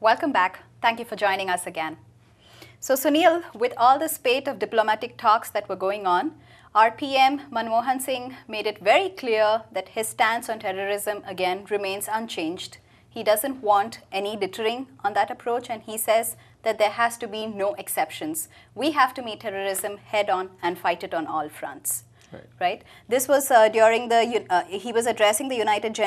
Welcome back. Thank you for joining us again. So Sunil, with all the spate of diplomatic talks that were going on, our PM Manmohan Singh made it very clear that his stance on terrorism again remains unchanged. He doesn't want any deterring on that approach, and he says that there has to be no exceptions. We have to meet terrorism head on and fight it on all fronts. Right. This was during the, he was addressing the United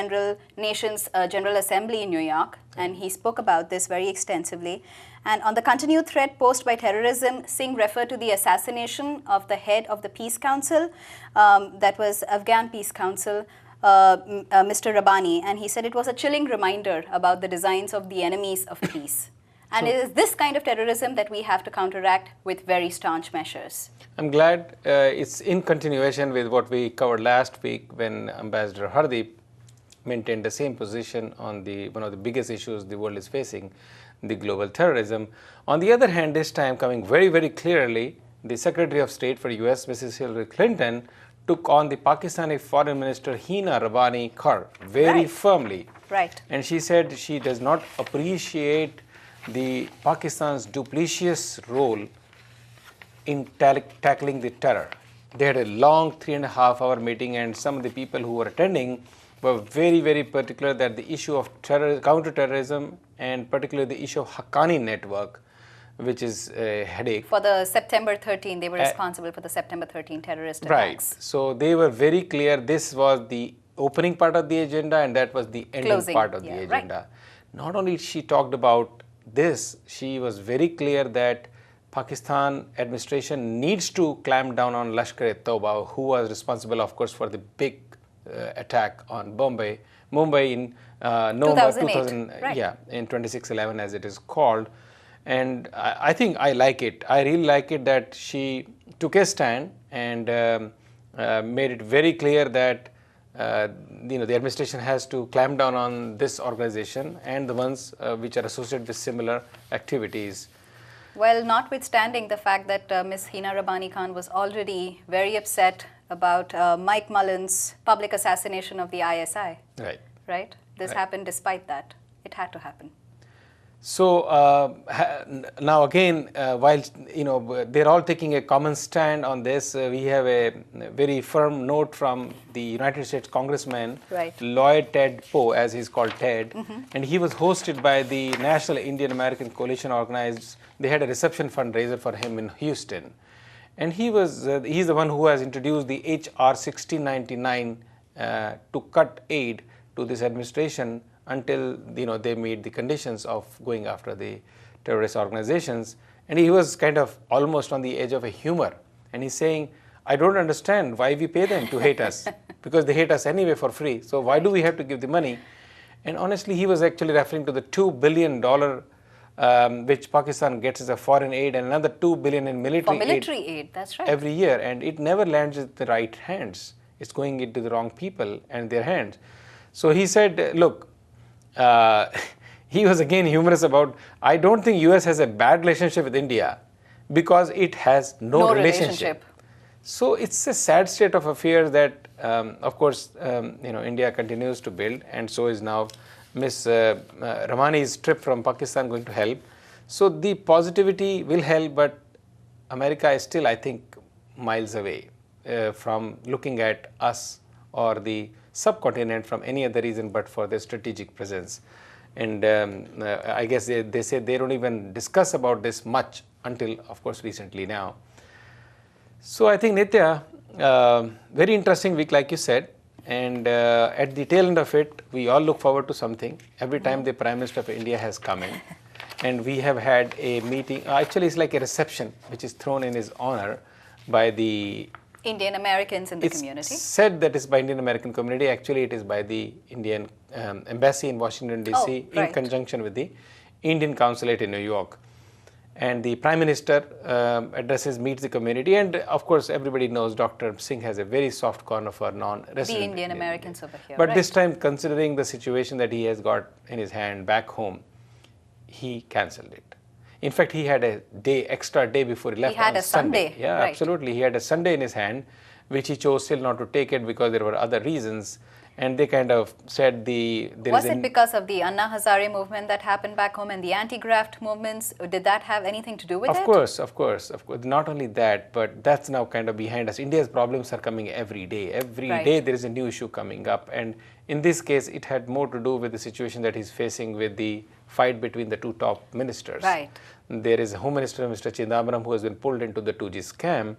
Nations General Assembly in New York, and he spoke about this very extensively. And on the continued threat posed by terrorism, Singh referred to the assassination of the head of the Peace Council, that was Afghan Peace Council, Mr. Rabbani, and he said it was a chilling reminder about the designs of the enemies of peace. And it is this kind of terrorism that we have to counteract with very staunch measures. I'm glad it's in continuation with what we covered last week when Ambassador Hardeep maintained the same position on one of the biggest issues the world is facing, the global terrorism. On the other hand, this time coming very, very clearly, the Secretary of State for US, Mrs. Hillary Clinton, took on the Pakistani Foreign Minister Hina Rabbani Kar very firmly. Right. And she said she does not appreciate the Pakistan's duplicitous role in tackling the terror. They had a long 3.5-hour meeting, and some of the people who were attending were very, very particular that the issue of counterterrorism, and particularly the issue of Haqqani network, which is a headache. For the September 13, they were responsible for the September 13 terrorist attacks. Right. So they were very clear this was the opening part of the agenda, and that was the ending part of the agenda. Right. Not only she talked about this, she was very clear that Pakistan administration needs to clamp down on Lashkar-e-Tauba, who was responsible, of course, for the big attack on Mumbai in November 2000, right. In 26/11, as it is called. And I think I like it. I really like it that she took a stand and made it very clear that the administration has to clamp down on this organization and the ones which are associated with similar activities. Well, notwithstanding the fact that Ms. Hina Rabbani Khan was already very upset about Mike Mullen's public assassination of the ISI. Right. Right? This happened despite that. It had to happen. So now again, while they're all taking a common stand on this, we have a very firm note from the United States Congressman, Lloyd Ted Poe, as he's called Ted, and he was hosted by the National Indian American Coalition organized. They had a reception fundraiser for him in Houston, and he's the one who has introduced the HR 1699 to cut aid to this administration until they meet the conditions of going after the terrorist organizations. And he was kind of almost on the edge of a humor, and he's saying, I don't understand why we pay them to hate us, because they hate us anyway for free, so why do we have to give the money? And honestly, he was actually referring to the $2 billion which Pakistan gets as a foreign aid, and another $2 billion in military aid, that's right, every year, and it never lands in the right hands. It's going into the wrong people and their hands. So he said, look, he was again humorous about, I don't think US has a bad relationship with India because it has no relationship. So it's a sad state of affairs that, of course, India continues to build, and so is now Ms. Rabbani's trip from Pakistan going to help. So the positivity will help, but America is still, I think, miles away from looking at us or the subcontinent from any other reason but for their strategic presence. And I guess they say they don't even discuss about this much until, of course, recently now. So I think, Nitya, very interesting week, like you said. And at the tail end of it, we all look forward to something. Every time the Prime Minister of India has come in, and we have had a meeting, actually it's like a reception which is thrown in his honor by the Indian Americans in the community. It's said that it's by Indian American community. Actually, it is by the Indian embassy in Washington, D.C. in conjunction with the Indian consulate in New York. And the Prime Minister meets the community, and of course everybody knows Dr. Singh has a very soft corner for non-resident. The Indian Americans over here. But this time, considering the situation that he has got in his hand back home, he cancelled it. In fact, he had a extra day before he left. He had a Sunday. Yeah, absolutely. He had a Sunday in his hand, which he chose still not to take it because there were other reasons. and they kind of said Was it because of the Anna Hazare movement that happened back home and the anti-graft movements? Did that have anything to do with it? Of course. Not only that, but that's now kind of behind us. India's problems are coming every day. Every day there is a new issue coming up. And in this case, it had more to do with the situation that he's facing with the fight between the two top ministers. Right. There is a Home Minister, Mr. Chidambaram, who has been pulled into the 2G scam.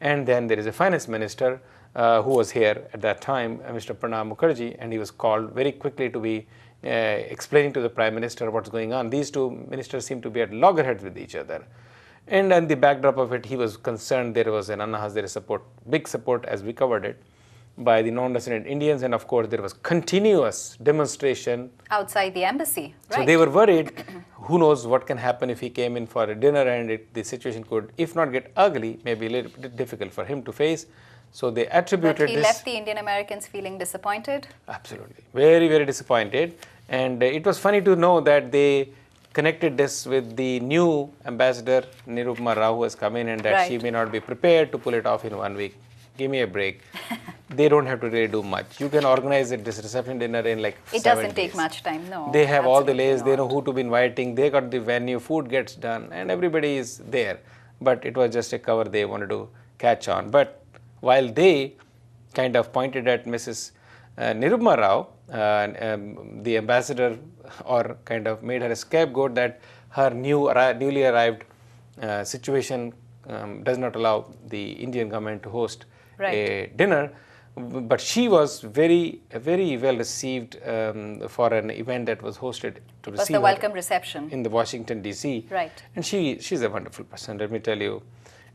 And then there is a Finance Minister who was here at that time, Mr. Pranab Mukherjee, and he was called very quickly to be explaining to the Prime Minister what's going on. These two ministers seem to be at loggerheads with each other. And on the backdrop of it, he was concerned there was an Anna Hazare support, big support as we covered it, by the non-resident Indians, and of course there was continuous demonstration outside the embassy. Right. So they were worried, who knows what can happen if he came in for a dinner, and the situation could, if not get ugly, maybe a little bit difficult for him to face. So they attributed this. But he left the Indian Americans feeling disappointed? Absolutely. Very, very disappointed. And it was funny to know that they connected this with the new ambassador, Nirupama Rao, who has come in, and that she may not be prepared to pull it off in 1 week. Give me a break. They don't have to really do much. You can organize this reception dinner in like 7 days. It doesn't take much time, no. They have all the layers, they know who to be inviting, they got the venue, food gets done, and everybody is there. But it was just a cover they wanted to catch on. But while they kind of pointed at Mrs. Nirupama Rao, the ambassador, or kind of made her a scapegoat that her newly arrived situation does not allow the Indian government to host a dinner, but she was very well received for an event that was hosted to receive the welcome reception in the Washington DC. Right. And she's a wonderful person, let me tell you.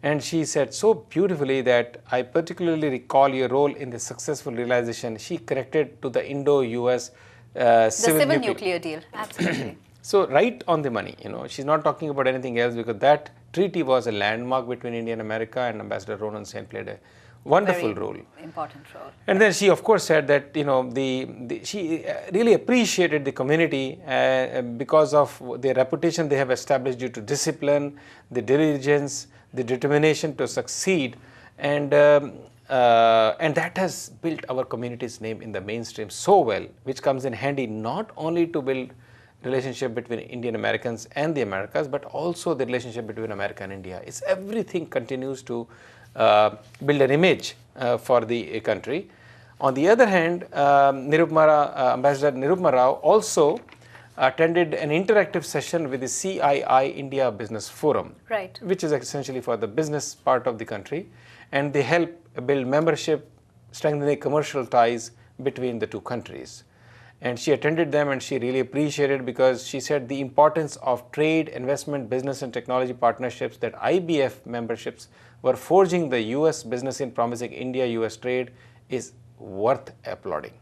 And she said so beautifully that I particularly recall your role in the successful realization. She corrected to the Indo-US civil nuclear deal. Absolutely. So right on the money, she's not talking about anything else, because that treaty was a landmark between India and America, and Ambassador Ronan Sen played a wonderful role. Important role. And then she of course said that she really appreciated the community because of their reputation they have established due to discipline, the diligence, the determination to succeed, and that has built our community's name in the mainstream so well, which comes in handy not only to build relationship between Indian Americans and the Americas, but also the relationship between America and India. Everything continues to build an image for the country. On the other hand, Ambassador Nirupama Rao also attended an interactive session with the CII India Business Forum, which is essentially for the business part of the country, and they help build membership, strengthening commercial ties between the two countries. And she attended them, and she really appreciated, because she said the importance of trade, investment, business and technology partnerships that IBF memberships were forging the US business in promising India-US trade is worth applauding.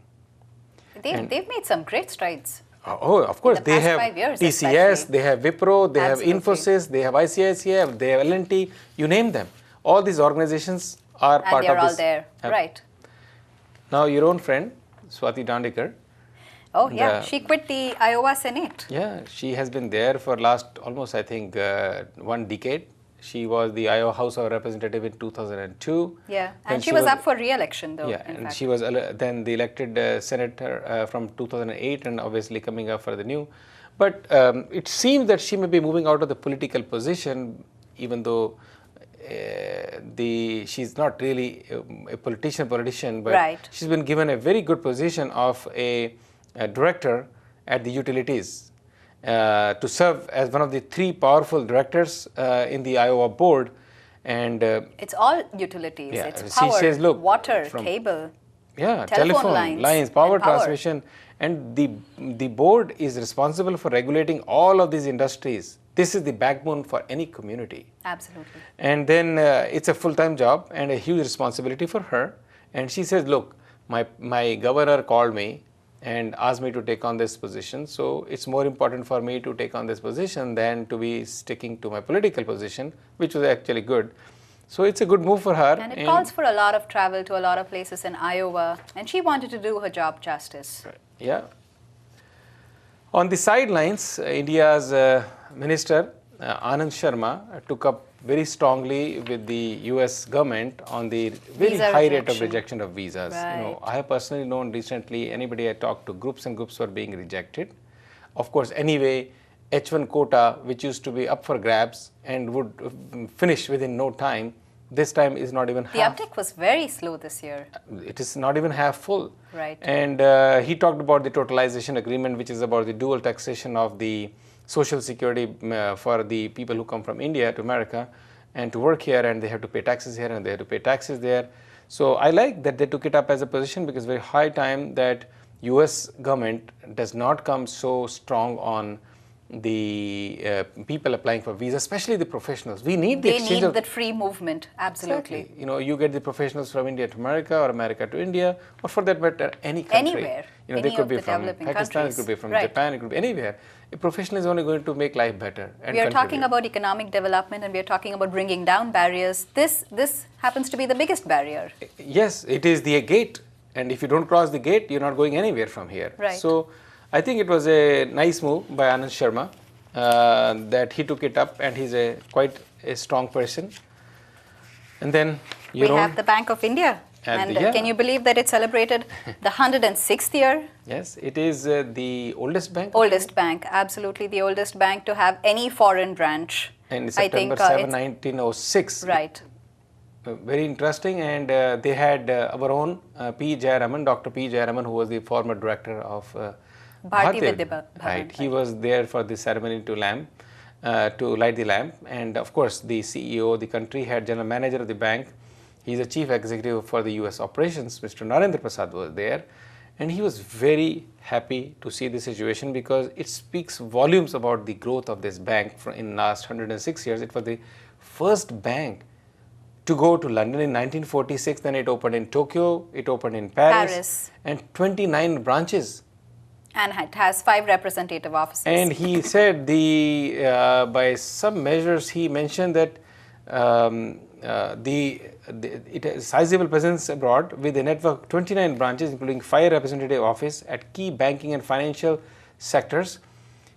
They've made some great strides. Oh, of course. They have TCS, especially. They have Wipro, they have Infosys, they have ICICI, they have L&T, you name them. All these organizations are part of this. And they're all there, right. Now your own friend, Swati Dandekar. Oh yeah, she quit the Iowa Senate. Yeah, she has been there for last almost, I think, 1 decade. She was the Iowa House of Representatives in 2002. Yeah, and she was up for re-election though. Yeah, and she was then the elected senator from 2008, and obviously coming up for the new. But it seems that she may be moving out of the political position, even though she's not really a politician, but she's been given a very good position of a director at the utilities to serve as one of the 3 powerful directors in the Iowa board. And it's all utilities. Yeah, it's power, says, look, water, cable, telephone lines, power transmission, and the board is responsible for regulating all of these industries. This is the backbone for any community. Absolutely. And then it's a full-time job and a huge responsibility for her. And she says, look, my governor called me and asked me to take on this position, so it's more important for me to take on this position than to be sticking to my political position, which was actually good. So it's a good move for her. And it calls for a lot of travel to a lot of places in Iowa, and she wanted to do her job justice. Right. Yeah. On the sidelines, India's Minister Anand Sharma took up very strongly with the US government on the very Visa high rate of rejection. rejection of visas. You know, Right. I have personally known recently anybody I talked to, groups and groups were being rejected. Of course, anyway, H1 quota, which used to be up for grabs and would finish within no time, this time is not even The half. uptick was very slow this year. It is not even half full. Right. And he talked about the totalization agreement, which is about the dual taxation of the social security for the people who come from India to America and to work here, and they have to pay taxes here and they have to pay taxes there. So I like that they took it up as a position, because very high time that US government does not come so strong on the people applying for visa, especially the professionals. We need the They exchange need of that free movement, absolutely. Exactly. You know, you get the professionals from India to America or America to India, or for that matter, any country. Anywhere. You know, Any they could of be the from developing Pakistan, countries. it could be from Right. Japan, it could be anywhere. A professional is only going to make life better. And We are talking contribute. about economic development and we are talking about bringing down barriers. This happens to be the biggest barrier. Yes, it is the gate, and if you don't cross the gate, you're not going anywhere from here. Right. So, I think it was a nice move by Anand Sharma that he took it up, and he's quite a strong person. And then We your own, have the Bank of India. And And yeah. can you believe that it celebrated the 106th year? yes, it is the oldest bank. Oldest bank, absolutely the oldest bank to have any foreign branch. And I think, September 7, it's- 1906. Right. Very interesting, and they had our own P. Jayaraman, Dr. P. Jayaraman, who was the former director of Bharati Bharatiya Vidya Bhavan, Right, he right. was there for the ceremony to light the lamp, and of course the CEO, the country head, general manager of the bank, he's the chief executive for the US operations, Mr. Narendra Prasad was there, and he was very happy to see the situation, because it speaks volumes about the growth of this bank in last 106 years. It was the first bank to go to London in 1946, then it opened in Tokyo, it opened in Paris. and 29 branches. And it has 5 representative offices. And he said by some measures he mentioned that it has sizable presence abroad with a network of 29 branches, including 5 representative offices at key banking and financial sectors.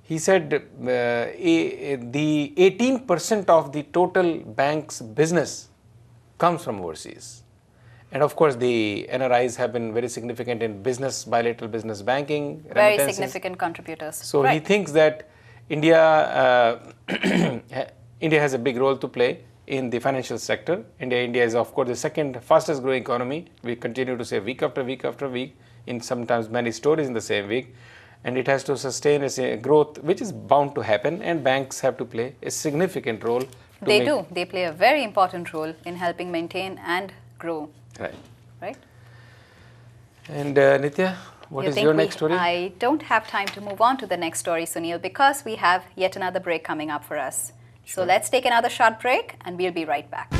He said the 18% of the total bank's business comes from overseas. And of course, the NRIs have been very significant in business, bilateral business banking, Very remittances. significant contributors. So he Right. thinks that India has a big role to play in the financial sector. India is of course the second fastest growing economy. We continue to say week after week after week, in sometimes many stories in the same week. And it has to sustain a growth which is bound to happen, and banks have to play a significant role. They do. They play a very important role in helping maintain and grow. Right. Right? And Nitya, what You is think your next story? I don't have time to move on to the next story, Sunil, because we have yet another break coming up for us. So let's take another short break and we'll be right back.